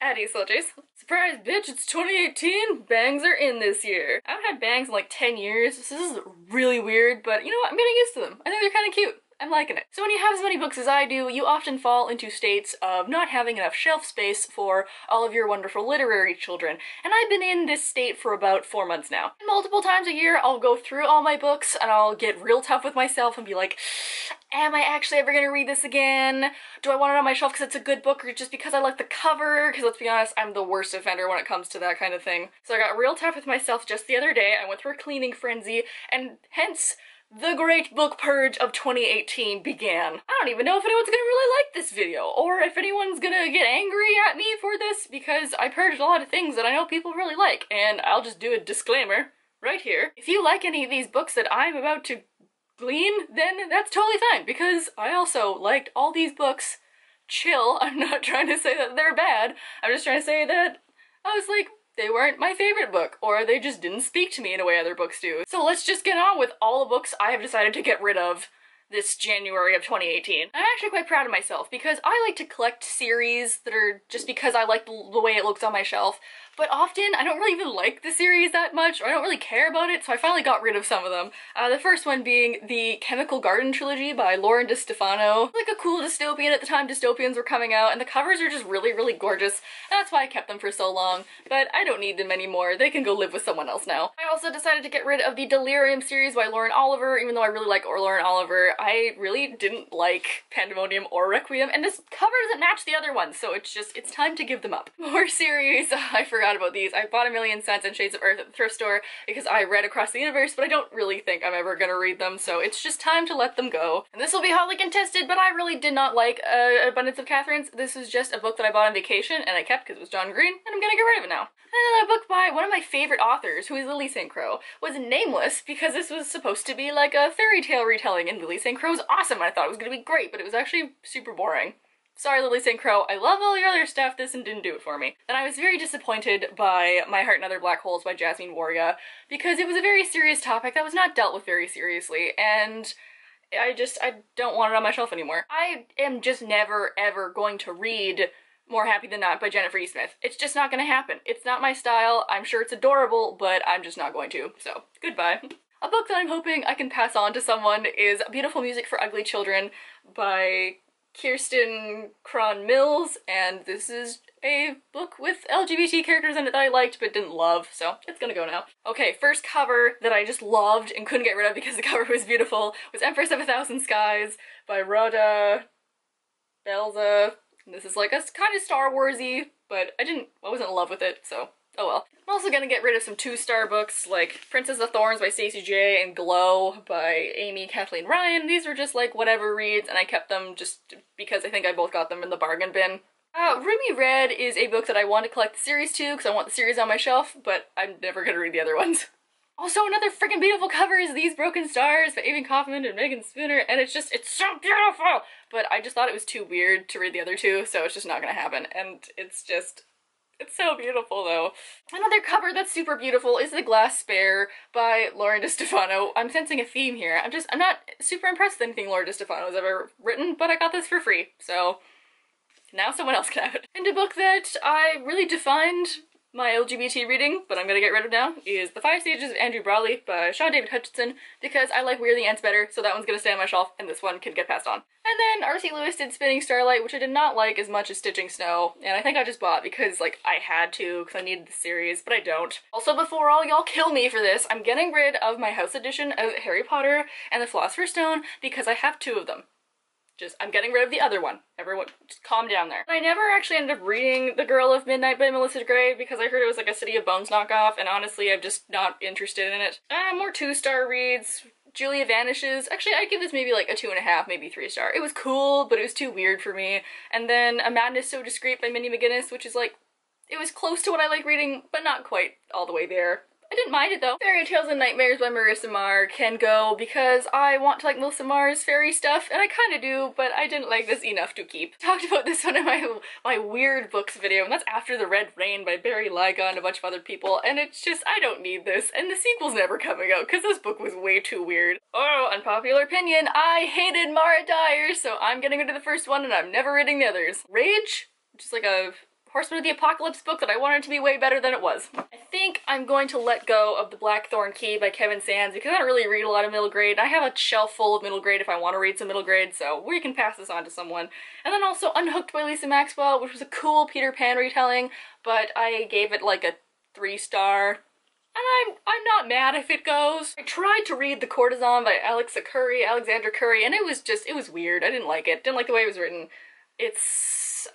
Addie Slutties. Surprise, bitch, it's 2018! Bangs are in this year. I haven't had bangs in like 10 years, so this is really weird, but you know what? I'm getting used to them. I think they're kind of cute. I'm liking it. So when you have as many books as I do, you often fall into states of not having enough shelf space for all of your wonderful literary children. And I've been in this state for about 4 months now. And multiple times a year, I'll go through all my books and I'll get real tough with myself and be like, am I actually ever gonna read this again? Do I want it on my shelf because it's a good book or just because I like the cover? Because let's be honest, I'm the worst offender when it comes to that kind of thing. So I got real tough with myself just the other day. I went through a cleaning frenzy and hence the great book purge of 2018 began. I don't even know if anyone's gonna really like this video, or if anyone's gonna get angry at me for this, because I purged a lot of things that I know people really like, and I'll just do a disclaimer right here. If you like any of these books that I'm about to glean, then that's totally fine, because I also liked all these books. Chill, I'm not trying to say that they're bad, I'm just trying to say that I was like, they weren't my favorite book, or they just didn't speak to me in a way other books do. So let's just get on with all the books I have decided to get rid of this January of 2018. I'm actually quite proud of myself because I like to collect series that are just because I like the way it looks on my shelf, but often I don't really even like the series that much, or I don't really care about it, so I finally got rid of some of them. The first one being the Chemical Garden trilogy by Lauren DeStefano. Like a cool dystopian at the time dystopians were coming out, and the covers are just really, really gorgeous, and that's why I kept them for so long, but I don't need them anymore. They can go live with someone else now. I also decided to get rid of the Delirium series by Lauren Oliver, even though I really like Lauren Oliver. I really didn't like Pandemonium or Requiem, and this cover doesn't match the other ones, so it's time to give them up. More series, I forgot about these. I bought A Million Suns and Shades of Earth at the thrift store because I read Across the Universe, but I don't really think I'm ever gonna read them, so it's just time to let them go. And this will be hotly contested, but I really did not like Abundance of Catherines. This is just a book that I bought on vacation and I kept because it was John Green, and I'm gonna get rid of it now. And then a book by one of my favorite authors, who is Lily St. Croix, was nameless because this was supposed to be like a fairy tale retelling, and Lily St. Crow's awesome, and I thought it was gonna be great, but it was actually super boring. Sorry, Lily St. Croix, I love all your other stuff, this one didn't do it for me. And I was very disappointed by My Heart and Other Black Holes by Jasmine Warga, because it was a very serious topic that was not dealt with very seriously, and I don't want it on my shelf anymore. I am just never ever going to read More Happy Than Not by Jennifer E. Smith. It's just not gonna happen. It's not my style. I'm sure it's adorable, but I'm just not going to, so goodbye. A book that I'm hoping I can pass on to someone is Beautiful Music for Ugly Children by Kirsten Cron Mills, and this is a book with LGBT characters in it that I liked but didn't love, so it's gonna go now. Okay, first cover that I just loved and couldn't get rid of because the cover was beautiful was Empress of a Thousand Skies by Rhoda Belza. This is like a kind of Star Wars-y, but I wasn't in love with it, so oh well. I'm also gonna get rid of some 2-star books like Princess of Thorns by Stacey J and Glow by Amy Kathleen Ryan. These were just like whatever reads, and I kept them just because I think I both got them in the bargain bin. Ruby Red is a book that I want to collect the series to because I want the series on my shelf, but I'm never gonna read the other ones. Also, another freaking beautiful cover is These Broken Stars by Avon Kaufman and Megan Spooner, and it's so beautiful! But I just thought it was too weird to read the other two, so it's just not gonna happen, and it's so beautiful though. Another cover that's super beautiful is The Glass Spare by Lauren DeStefano. I'm sensing a theme here. I'm not super impressed with anything Lauren DeStefano has ever written, but I got this for free, so now someone else can have it. And a book that I really defined my LGBT reading, but I'm gonna get rid of now, is The 5 Stages of Andrew Brawley by Sean David Hutchinson, because I like We're the Ants better, so that one's gonna stay on my shelf, and this one can get passed on. And then R.C. Lewis did Spinning Starlight, which I did not like as much as Stitching Snow, and I think I just bought because, like, I had to, because I needed the series, but I don't. Also, before all y'all kill me for this, I'm getting rid of my house edition of Harry Potter and the Philosopher's Stone, because I have 2 of them. I'm getting rid of the other one. Everyone, just calm down there. I never actually ended up reading The Girl of Midnight by Melissa Gray because I heard it was like a City of Bones knockoff, and honestly, I'm just not interested in it. More 2-star reads. Julia Vanishes. Actually, I'd give this maybe like a 2.5, maybe 3-star. It was cool, but it was too weird for me. And then A Madness So Discreet by Minnie McGinnis, which is like, it was close to what I like reading, but not quite all the way there. I didn't mind it though. Fairy Tales and Nightmares by Marissa Marr can go because I want to like Marissa Marr's fairy stuff, and I kind of do, but I didn't like this enough to keep. Talked about this one in my weird books video, and that's After the Red Rain by Barry Lyga and a bunch of other people, and it's just, I don't need this, and the sequel's never coming out because this book was way too weird. Oh, unpopular opinion, I hated Mara Dyer, so I'm getting rid of the first one and I'm never reading the others. Rage, which is like a Horseman of the Apocalypse book that I wanted to be way better than it was. I think I'm going to let go of The Blackthorn Key by Kevin Sands because I don't really read a lot of middle grade. I have a shelf full of middle grade if I want to read some middle grade, so we can pass this on to someone. And then also Unhooked by Lisa Maxwell, which was a cool Peter Pan retelling, but I gave it like a 3-star. And I'm not mad if it goes. I tried to read The Courtesan by Alexander Curry, and it was weird. I didn't like it. Didn't like the way it was written.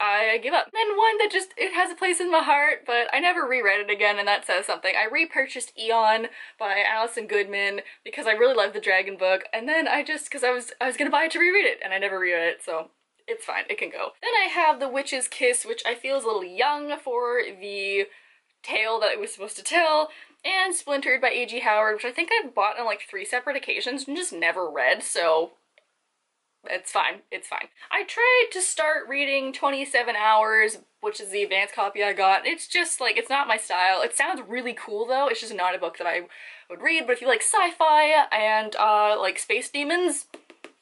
I give up. Then one that it has a place in my heart, but I never reread it again, and that says something. I repurchased Eon by Alison Goodman because I really loved the Dragon book, and then because I was gonna buy it to reread it, and I never reread it, so it's fine, it can go. Then I have The Witch's Kiss, which I feel is a little young for the tale that it was supposed to tell, and Splintered by A.G. Howard, which I think I've bought on like 3 separate occasions and just never read, so it's fine, it's fine. I tried to start reading 27 Hours, which is the advanced copy I got. It's just like, it's not my style. It sounds really cool though, it's just not a book that I would read, but if you like sci-fi and like space demons,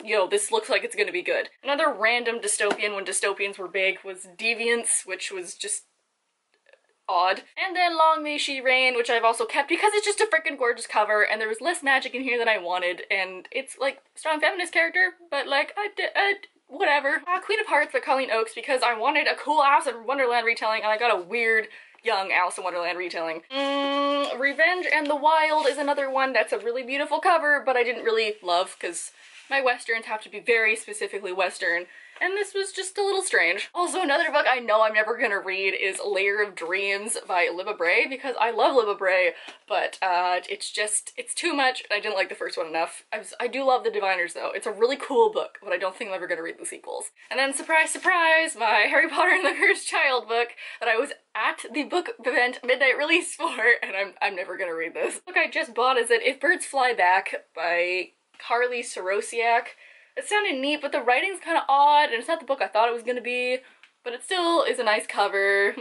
yo, this looks like it's gonna be good. Another random dystopian when dystopians were big was Deviance, which was just odd. And then Long May She Reign, which I've also kept because it's just a freaking gorgeous cover and there was less magic in here than I wanted, and it's like strong feminist character, but like whatever. Queen of Hearts by Colleen Oakes because I wanted a cool Alice in Wonderland retelling and I got a weird young Alice in Wonderland retelling. Revenge and the Wild is another one that's a really beautiful cover, but I didn't really love because my westerns have to be very specifically western, and this was just a little strange. Also, another book I know I'm never gonna read is Layer of Dreams by Libba Bray, because I love Libba Bray, but it's too much, and I didn't like the first one enough. I do love The Diviners though. It's a really cool book, but I don't think I'm ever gonna read the sequels. And then, surprise, surprise, my Harry Potter and the Cursed Child book that I was at the book event midnight release for, and I'm never gonna read this. The book I just bought is If Birds Fly Back by Carly Sorosiak. It sounded neat, but the writing's kind of odd, and it's not the book I thought it was gonna be, but it still is a nice cover.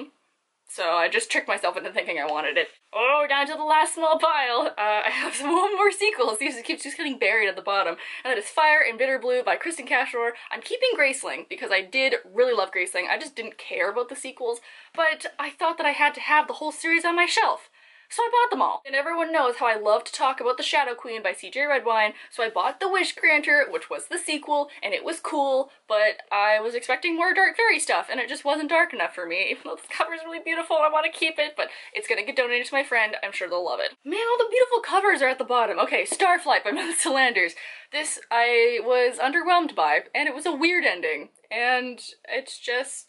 So I just tricked myself into thinking I wanted it. Oh, down to the last small pile. I have one more sequel. It keeps just getting buried at the bottom. And that is Fire in Bitter Blue by Kristen Cashore. I'm keeping Graceling because I did really love Graceling. I just didn't care about the sequels, but I thought that I had to have the whole series on my shelf. So I bought them all. And everyone knows how I love to talk about The Shadow Queen by C.J. Redwine, so I bought The Wish Granter, which was the sequel, and it was cool, but I was expecting more dark fairy stuff, and it just wasn't dark enough for me, even though the cover's really beautiful and I want to keep it, but it's gonna get donated to my friend. I'm sure they'll love it. Man, all the beautiful covers are at the bottom. Okay, Starflight by Melissa Landers. This I was underwhelmed by, and it was a weird ending, and it's just...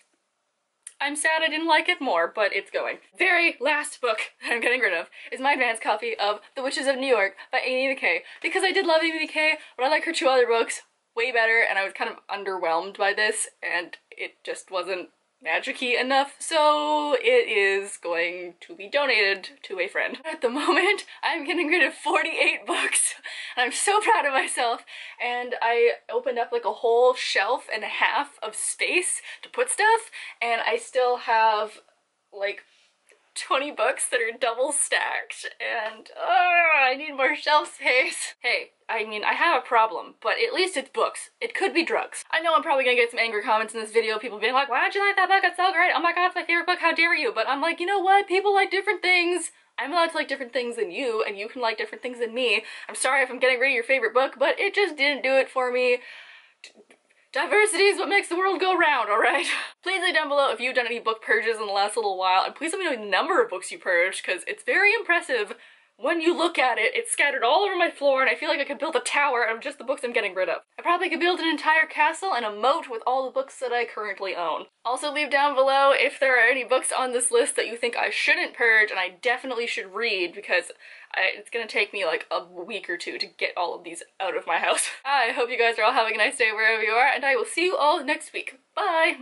I'm sad I didn't like it more, but it's going. Very last book that I'm getting rid of is my advanced copy of The Witches of New York by Amy McKay, because I did love Amy McKay, but I like her 2 other books way better, and I was kind of underwhelmed by this, and it just wasn't magic-y enough, so it is going to be donated to a friend. At the moment, I'm getting rid of 48 books, and I'm so proud of myself, and I opened up like a whole shelf and a half of space to put stuff, and I still have like 20 books that are double stacked, and I need more shelf space. Hey, I mean, I have a problem, but at least it's books. It could be drugs. I know I'm probably gonna get some angry comments in this video, people being like, why don't you like that book? It's so great. Oh my god, it's my favorite book, how dare you? But I'm like, you know what? People like different things. I'm allowed to like different things than you, and you can like different things than me. I'm sorry if I'm getting rid of your favorite book, but it just didn't do it for me. Diversity is what makes the world go round, alright? Please leave down below if you've done any book purges in the last little while, and please let me know the number of books you purged, because it's very impressive. When you look at it, it's scattered all over my floor, and I feel like I could build a tower out of just the books I'm getting rid of. I probably could build an entire castle and a moat with all the books that I currently own. Also leave down below if there are any books on this list that you think I shouldn't purge and I definitely should read, because it's gonna take me like a week or 2 to get all of these out of my house. I hope you guys are all having a nice day wherever you are, and I will see you all next week. Bye!